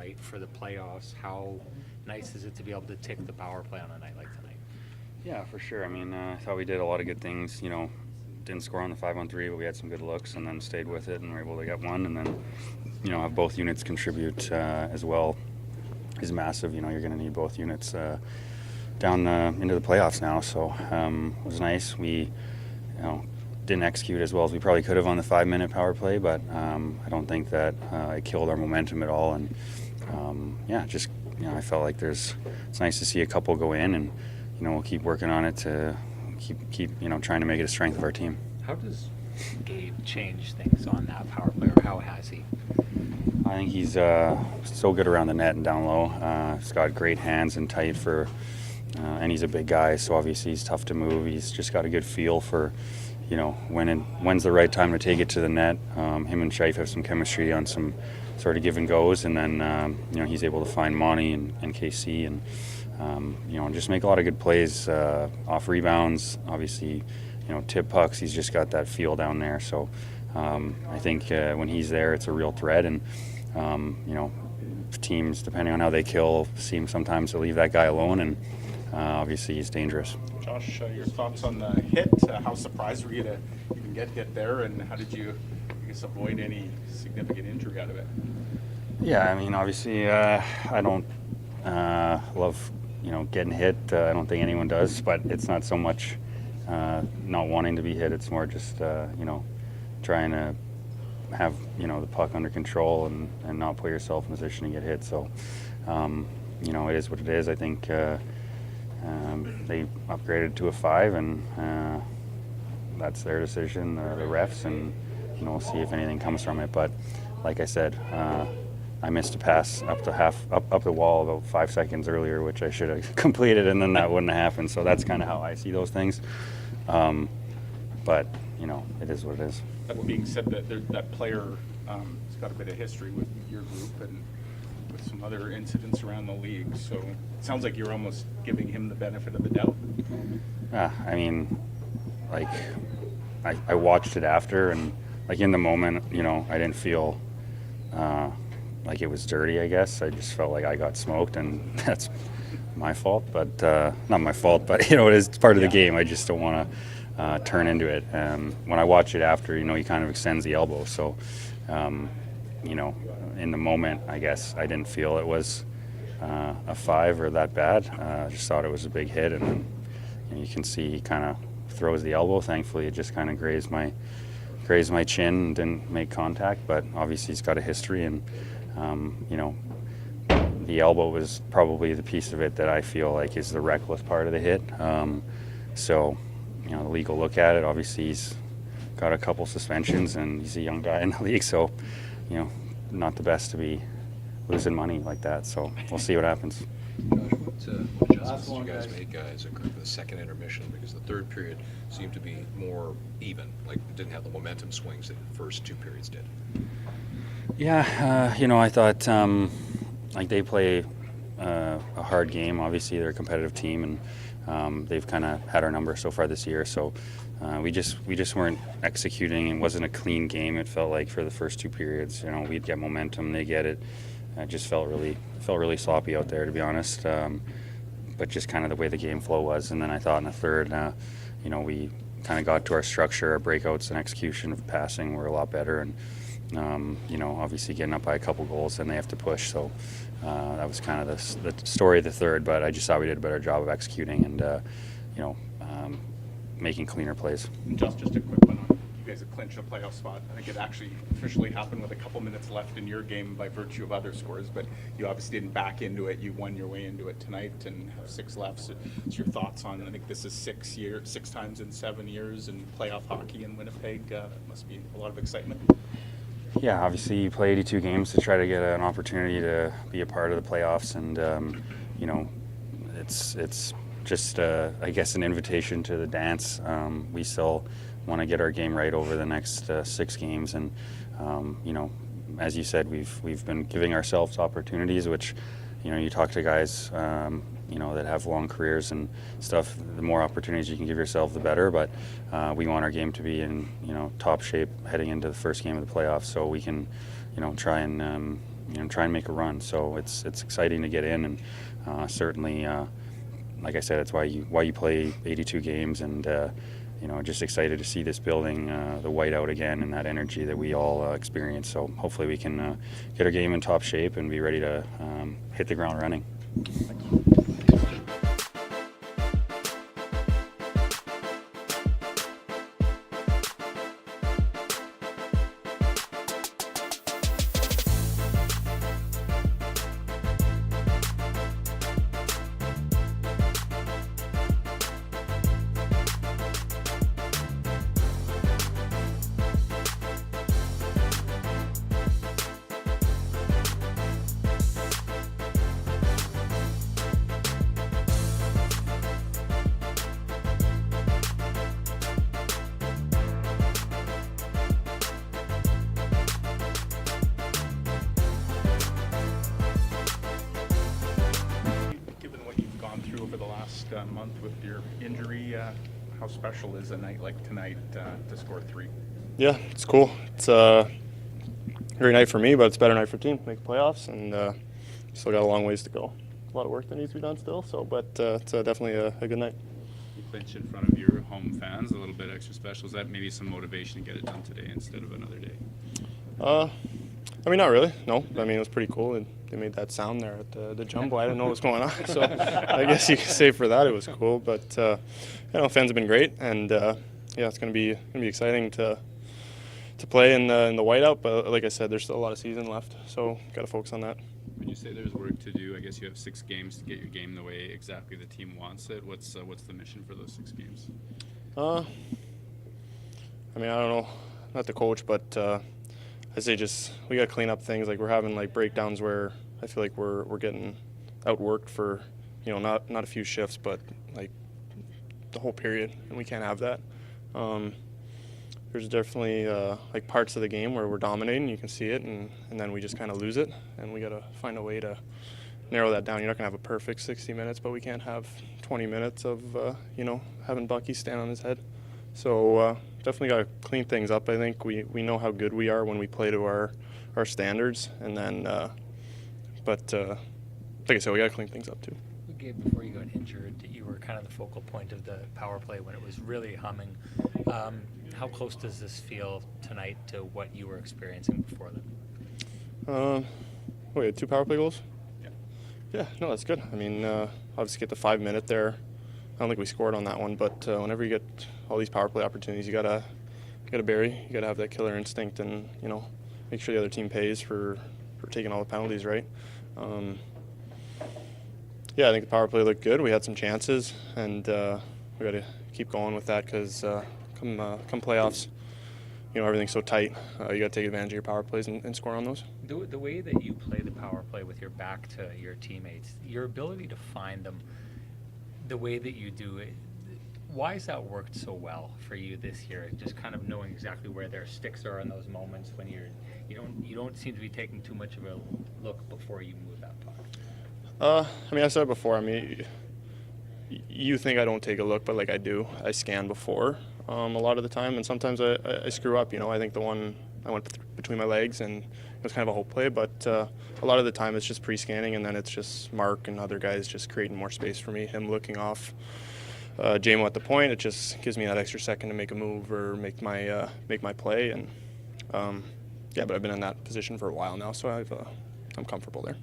right for the playoffs. How nice is it to be able to tick the power play on a night like tonight? Yeah, for sure. I mean, I thought we did a lot of good things. Didn't score on the 5-on-3, but we had some good looks and then stayed with it and were able to get one. And then, have both units contribute as well is massive. You're going to need both units down into the playoffs now. So it was nice. We, didn't execute as well as we probably could have on the 5-minute power play, but I don't think that it killed our momentum at all. And I felt like it's nice to see a couple go in, and we'll keep working on it to keep trying to make it a strength of our team. How does Gabe change things on that power play, or how has he? I think he's so good around the net and down low. He's got great hands and tight and he's a big guy, so obviously he's tough to move. He's just got a good feel for, when's the right time to take it to the net. Him and Scheif have some chemistry on some sort of give and goes, and then he's able to find Monty and KC and just make a lot of good plays off rebounds. Obviously, tip pucks. He's just got that feel down there. So I think when he's there, it's a real threat. And teams, depending on how they kill, seem sometimes to leave that guy alone. And obviously, he's dangerous. Josh, your thoughts on the hit? How surprised were you to even get hit there, and how did you, avoid any significant injury out of it? Yeah, I mean, obviously, I don't love, getting hit. I don't think anyone does, but it's not so much not wanting to be hit. It's more just, trying to have, the puck under control and not put yourself in a position to get hit. So, it is what it is. I think they upgraded to a 5, and that's their decision, the refs, and we'll see if anything comes from it. But like I said, I missed a pass up the wall about 5 seconds earlier, which I should have completed, and then that wouldn't have happened. So that's kind of how I see those things. But it is what it is. That being said, that player has got a bit of history with your group and with some other incidents around the league. So it sounds like you're almost giving him the benefit of the doubt. I mean, like, I watched it after, and like in the moment, I didn't feel like it was dirty, I guess. I just felt like I got smoked, and that's my fault. But not my fault, but it is part of the game. I just don't want to turn into it. When I watch it after, he kind of extends the elbow. So, in the moment, I guess I didn't feel it was a 5 or that bad. I just thought it was a big hit, and then you can see he kind of throws the elbow. Thankfully, it just kind of grazed my chin and didn't make contact. But obviously, he's got a history, and the elbow was probably the piece of it that I feel like is the reckless part of the hit. So, the league will look at it. Obviously, he's got a couple suspensions, and he's a young guy in the league, so not the best to be losing money like that. So we'll see what happens. Josh, what adjustments did you guys make, guys, for the second intermission? Because the third period seemed to be more even, like it didn't have the momentum swings that the first 2 periods did. Yeah, I thought like they play a hard game. Obviously, they're a competitive team, and they've kind of had our number so far this year. So we just weren't executing. It wasn't a clean game. It felt like for the first 2 periods, we'd get momentum, they get it. It just felt really sloppy out there, to be honest. But just kind of the way the game flow was. And then I thought in the third, we kind of got to our structure, our breakouts and execution of passing were a lot better. And obviously getting up by a couple goals, then they have to push. So that was kind of the story of the third. But I just thought we did a better job of executing and making cleaner plays. And just a quick one on you guys have clinched a playoff spot. I think it actually officially happened with a couple minutes left in your game by virtue of other scores, but you obviously didn't back into it. You won your way into it tonight and have 6 left. So what's your thoughts on? I think this is 6 times in 7 years in playoff hockey in Winnipeg. Must be a lot of excitement. Yeah, obviously you play 82 games to try to get an opportunity to be a part of the playoffs, and it's just I guess an invitation to the dance. We still want to get our game right over the next 6 games, and as you said, we've been giving ourselves opportunities, which you talk to guys that have long careers and stuff. The more opportunities you can give yourself, the better. But we want our game to be in top shape heading into the first game of the playoffs, so we can try and try and make a run. So it's exciting to get in, and certainly, like I said, it's why you play 82 games, and just excited to see this building, the whiteout again, and that energy that we all experience. So hopefully we can get our game in top shape and be ready to hit the ground running. Given what you've gone through over the last month with your injury, how special is a night like tonight to score 3? Yeah, it's cool. It's a great night for me, but it's a better night for the team to make the playoffs, and still got a long ways to go. A lot of work that needs to be done still, but it's definitely a good night. You clinch in front of your home fans, a little bit extra special. Is that maybe some motivation to get it done today instead of another day? I mean, not really. No, I mean, it was pretty cool. They made that sound there at the jumbo. I didn't know what was going on, so I guess you could say for that it was cool. But fans have been great, and it's gonna be exciting to play in the whiteout. But like I said, there's still a lot of season left, so got to focus on that. When you say there's work to do, I guess you have 6 games to get your game the way exactly the team wants it. What's the mission for those 6 games? I mean, I don't know, not the coach, but I say just we got to clean up things. Like we're having like breakdowns where I feel like we're getting outworked for not a few shifts, but like the whole period, and we can't have that. There's definitely like parts of the game where we're dominating, you can see it, and then we just kind of lose it, and we got to find a way to narrow that down. You're not going to have a perfect 60 minutes, but we can't have 20 minutes of having Bucky stand on his head. So definitely got to clean things up. I think we know how good we are when we play to our standards, and then but like I said, we got to clean things up too. Gabe, before you got injured, you were kind of the focal point of the power play when it was really humming. How close does this feel tonight to what you were experiencing before then? We had 2 power play goals? Yeah. Yeah, no, that's good. I mean, obviously get the 5 minute there. I don't think we scored on that one, but whenever you get all these power play opportunities, you gotta bury. You gotta have that killer instinct, and make sure the other team pays for taking all the penalties, right? Yeah, I think the power play looked good. We had some chances, and we got to keep going with that because come playoffs, everything's so tight. You got to take advantage of your power plays and score on those. The way that you play the power play with your back to your teammates, your ability to find them, the way that you do it, why has that worked so well for you this year? Just kind of knowing exactly where their sticks are in those moments when you don't seem to be taking too much of a look before you move that puck. I mean, I said it before. I mean, you think I don't take a look, but like I do. I scan before a lot of the time, and sometimes I screw up. I think the one I went between my legs, and it was kind of a hope play. But a lot of the time it's just pre-scanning, and then it's just Mark and other guys just creating more space for me. Him looking off JMO at the point, it just gives me that extra second to make a move or make my play. And but I've been in that position for a while now, so I'm comfortable there.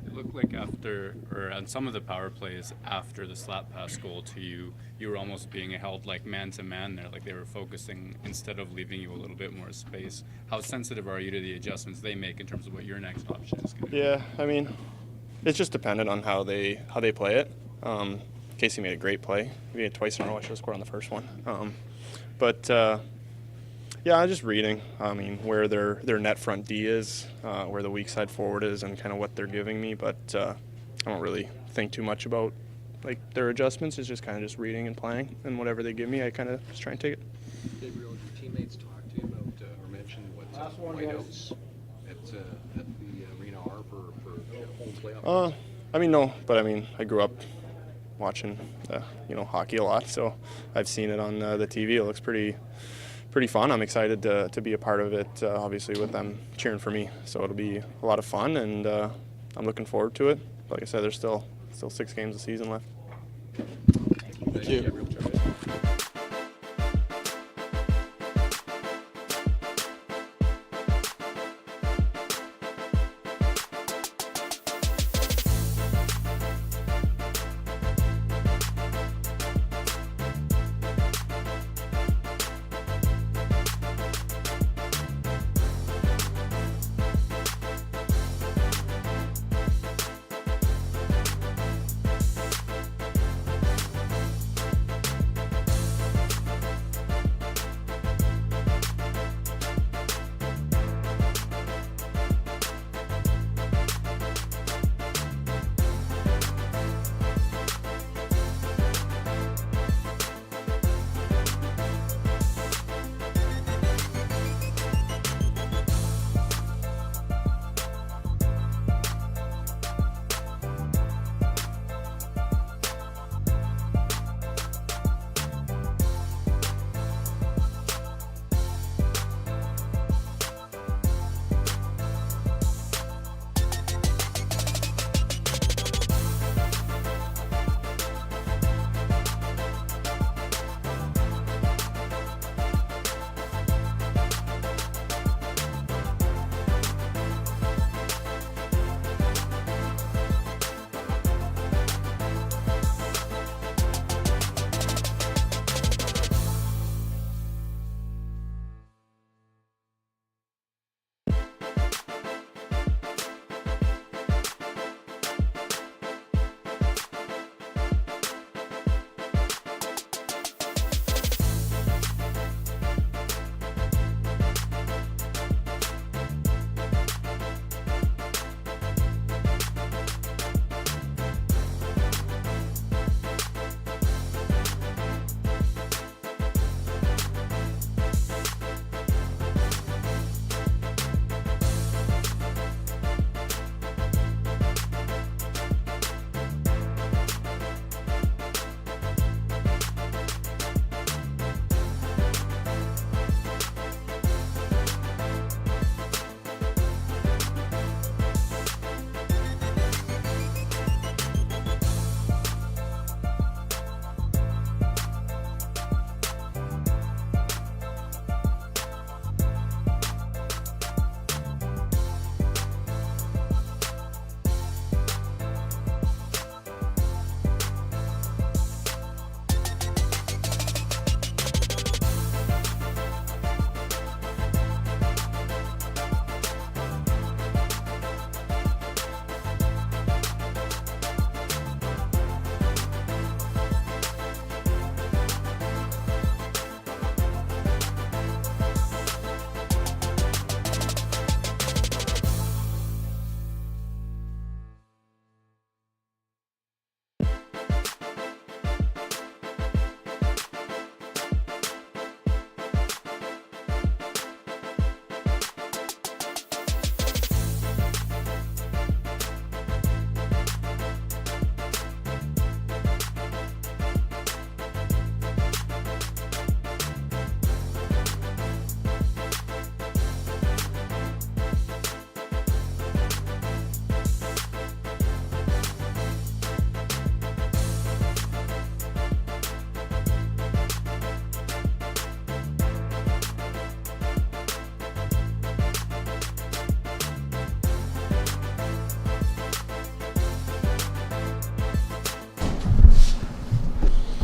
It looked like on some of the power plays after the slap pass goal to you, you were almost being held like man to man there, like they were focusing instead of leaving you a little bit more space. How sensitive are you to the adjustments they make in terms of what your next option is going to be? Yeah, I mean, it's just dependent on how they play it. Casey made a great play. He made it twice in a row. I should have scored on the first one. Yeah, I'm just reading. I mean, where their net front D is, where the weak side forward is, and kind of what they're giving me. But I don't really think too much about like their adjustments. It's just kind of just reading and playing, and whatever they give me, I kind of just try and take it. Did your teammates talk to you about or mention what whiteouts at the arena are for home playoff? I mean, no, but I mean, I grew up watching hockey a lot, so I've seen it on the TV. It looks pretty pretty fun. I'm excited to be a part of it, obviously with them cheering for me. So it'll be a lot of fun, and I'm looking forward to it. Like I said, there's still 6 games of season left. Thank you.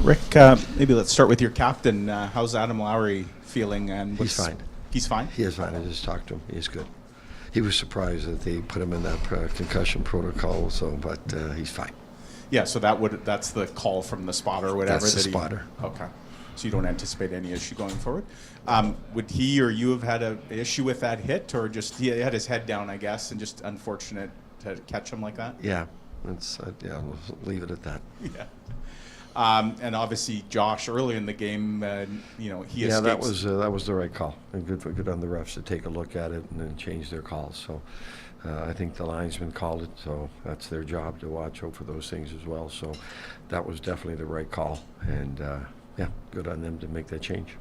Rick, maybe let's start with your captain. How's Adam Lowry feeling? And He's fine. He's fine? He is fine. I just talked to him. He's good. He was surprised that they put him in that concussion protocol, but he's fine. Yeah, so that's the call from the spotter or whatever. That's the spotter. Okay. So you don't anticipate any issue going forward. Would he or you have had an issue with that hit, or just he had his head down, I guess, and just unfortunate to catch him like that? Yeah, we'll leave it at that. Yeah. And obviously Josh early in the game, he Yeah, escapes. that was the right call. And good on the refs to take a look at it and then change their calls. So I think the linesman called it, so that's their job to watch out for those things as well. So that was definitely the right call, and yeah, good on them to make that change.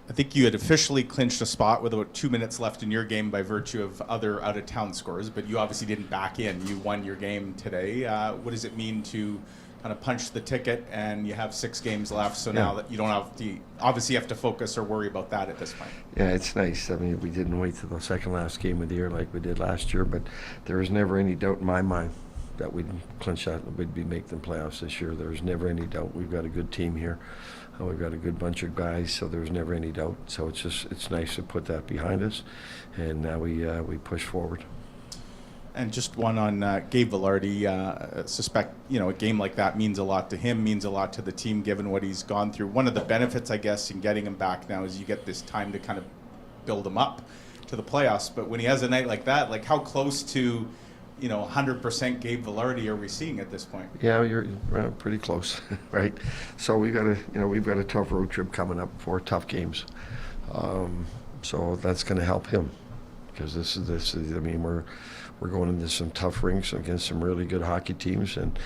I think you had officially clinched a spot with about 2 minutes left in your game by virtue of other out-of-town scores, but you obviously didn't back in. You won your game today. What does it mean to kind of punch the ticket, and you have 6 games left, so now that you don't have to, obviously you have to focus or worry about that at this point? Yeah, it's nice. I mean, we didn't wait till the second last game of the year like we did last year, but there was never any doubt in my mind that we'd clinch that and we'd be making the playoffs this year. There was never any doubt. We've got a good team here. We've got a good bunch of guys, so there's never any doubt. So it's nice to put that behind us, and now we push forward. And just one on Gabe Vilardi. Suspect, a game like that means a lot to him, means a lot to the team, given what he's gone through. One of the benefits, I guess, in getting him back now is you get this time to kind of build him up to the playoffs. But when he has a night like that, like how close to 100% Gabe Vilardi are we seeing at this point? Yeah, you're pretty close, right? So we've got a tough road trip coming up, 4 tough games. So that's going to help him, because this is. I mean, we're going into some tough rinks against some really good hockey teams, and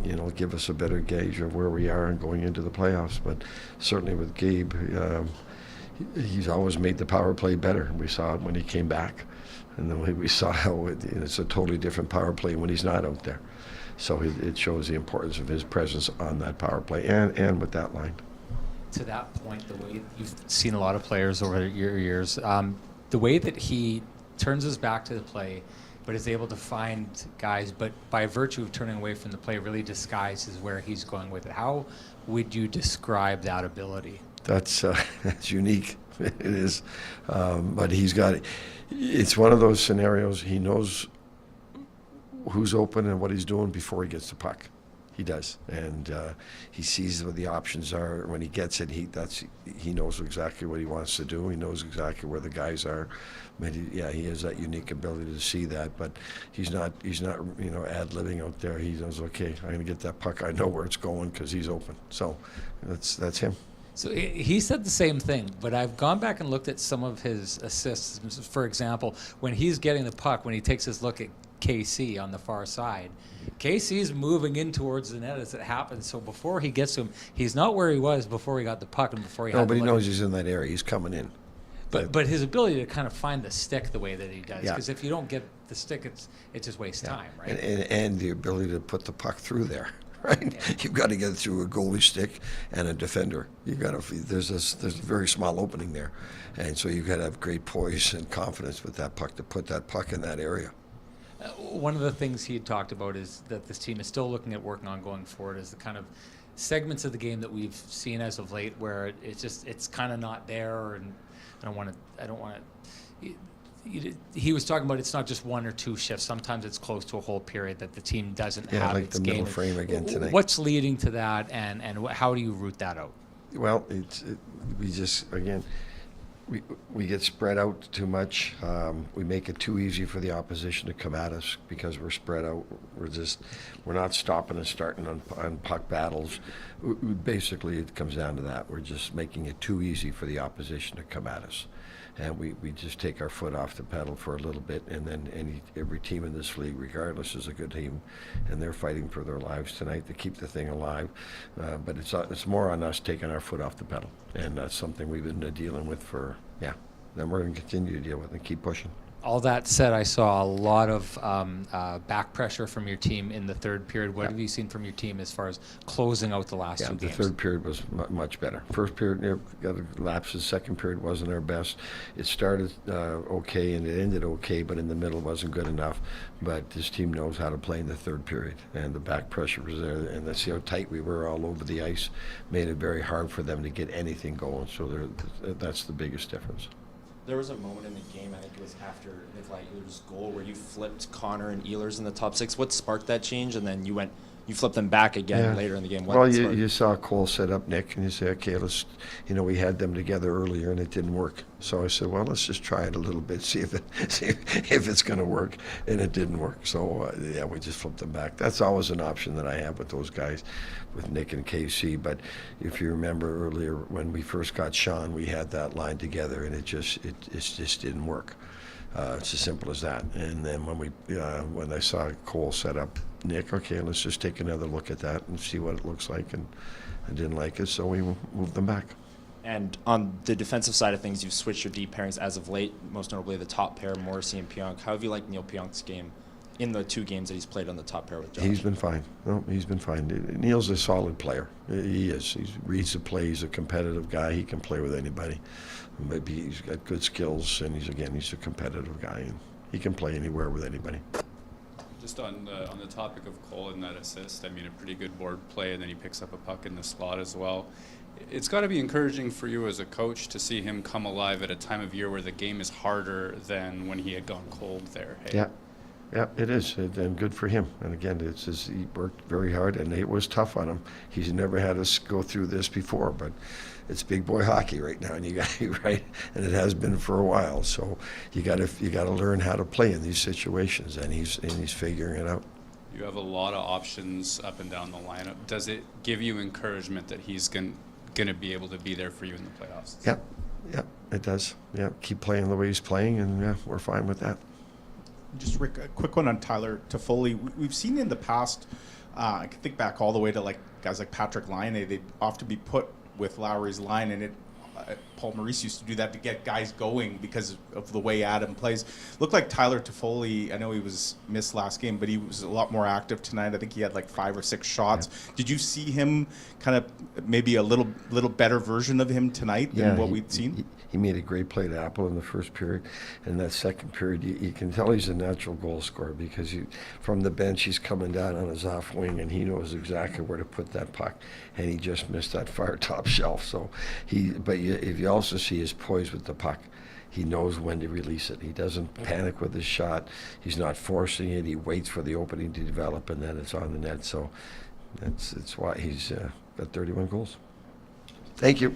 it'll give us a better gauge of where we are and going into the playoffs. But certainly with Gabe, he's always made the power play better. We saw it when he came back. And then we saw how it's a totally different power play when he's not out there. So it shows the importance of his presence on that power play and with that line. To that point, the way you've seen a lot of players over your years, the way that he turns his back to the play, but is able to find guys, but by virtue of turning away from the play, really disguises where he's going with it. How would you describe that ability? That's unique. It is, but he's got it. It's one of those scenarios. He knows who's open and what he's doing before he gets the puck. He does, and he sees what the options are. When he gets it, he knows exactly what he wants to do. He knows exactly where the guys are. He has that unique ability to see that. But he's not ad-libbing out there. He knows, okay, I'm going to get that puck. I know where it's going because he's open. So that's him. So he said the same thing, but I've gone back and looked at some of his assists. For example, when he's getting the puck, when he takes his look at KC on the far side, KC's moving in towards the net as it happens. So before he gets to him, he's not where he was before he got the puck and before he had but he the knows he's in that area. He's coming in. But his ability to kind of find the stick the way that he does, Yeah. because if you don't get the stick, it just wastes time, right? And the ability to put the puck through there. Right, you've got to get it through a goalie stick and a defender. There's a very small opening there, and so you've got to have great poise and confidence with that puck to put that puck in that area. One of the things he had talked about is that this team is still looking at working on going forward is the kind of segments of the game that we've seen as of late where it's kind of not there, and I don't want to. He was talking about it's not just 1 or 2 shifts. Sometimes it's close to a whole period that the team doesn't have like its the game. middle frame again tonight. What's leading to that, and how do you root that out? Well, we get spread out too much. We make it too easy for the opposition to come at us because we're spread out. We're not stopping and starting on puck battles. Basically, it comes down to that. We're just making it too easy for the opposition to come at us. And we just take our foot off the pedal for a little bit, and then every team in this league, regardless, is a good team, and they're fighting for their lives tonight to keep the thing alive. But it's more on us taking our foot off the pedal, and that's something we've been dealing with then we're going to continue to deal with it and keep pushing. All that said, I saw a lot of back pressure from your team in the third period. What have you seen from your team as far as closing out the last 2 games? The third period was much better. First period got lapses. Second period wasn't our best. It started okay and it ended okay, but in the middle wasn't good enough. But this team knows how to play in the third period, and the back pressure was there. And let's see how tight we were all over the ice. Made it very hard for them to get anything going. So that's the biggest difference. There was a moment in the game, I think it was after Nikolai Ehlers' goal, where you flipped Connor and Ehlers in the top 6. What sparked that change? And then you flipped them back again later in the game. You saw Cole set up Nick, and you say, okay, we had them together earlier, and it didn't work. So I said, well, let's just try it a little bit, see if it's going to work, and it didn't work. So we just flipped them back. That's always an option that I have with those guys, with Nick and KC. But if you remember earlier when we first got Sean, we had that line together, and it just didn't work. It's as simple as that. And then when I saw Cole set up Nick, okay, let's just take another look at that and see what it looks like. And I didn't like it, so we moved them back. And on the defensive side of things, you've switched your deep pairings as of late, most notably the top pair, Morrissey and Pionk. How have you liked Neil Pionk's game in the 2 games that he's played on the top pair with Josh? He's been fine. No, he's been fine. Neil's a solid player. He is. He reads the play. He's a competitive guy. He can play with anybody. Maybe he's got good skills, and he's a competitive guy, and he can play anywhere with anybody. Just on the topic of Cole and that assist, I mean, a pretty good board play, and then he picks up a puck in the slot as well. It's got to be encouraging for you as a coach to see him come alive at a time of year where the game is harder than when he had gone cold there. Hey? Yeah. Yeah, it is, and good for him. And again, he worked very hard, and it was tough on him. He's never had us go through this before, but it's big boy hockey right now, and you got right, and it has been for a while. So you got to learn how to play in these situations, and he's figuring it out. You have a lot of options up and down the lineup. Does it give you encouragement that he's going to be able to be there for you in the playoffs? Yeah, it does. Yeah, keep playing the way he's playing, and yeah, we're fine with that. Just Rick, a quick one on Tyler Toffoli. We've seen in the past, I can think back all the way to like guys like Patrick Laine. They'd often be put with Lowry's line, and Paul Maurice used to do that to get guys going because of the way Adam plays. Looked like Tyler Toffoli, I know he was missed last game, but he was a lot more active tonight. I think he had like 5 or 6 shots. Yeah. Did you see him kind of maybe a little better version of him tonight than what we'd seen? He made a great play to Apple in the first period. In that second period, you can tell he's a natural goal scorer because from the bench, he's coming down on his off wing, and he knows exactly where to put that puck, and he just missed that far top shelf. So if you also see his poise with the puck, he knows when to release it. He doesn't panic with his shot. He's not forcing it. He waits for the opening to develop, and then it's on the net. So that's why he's got 31 goals. Thank you.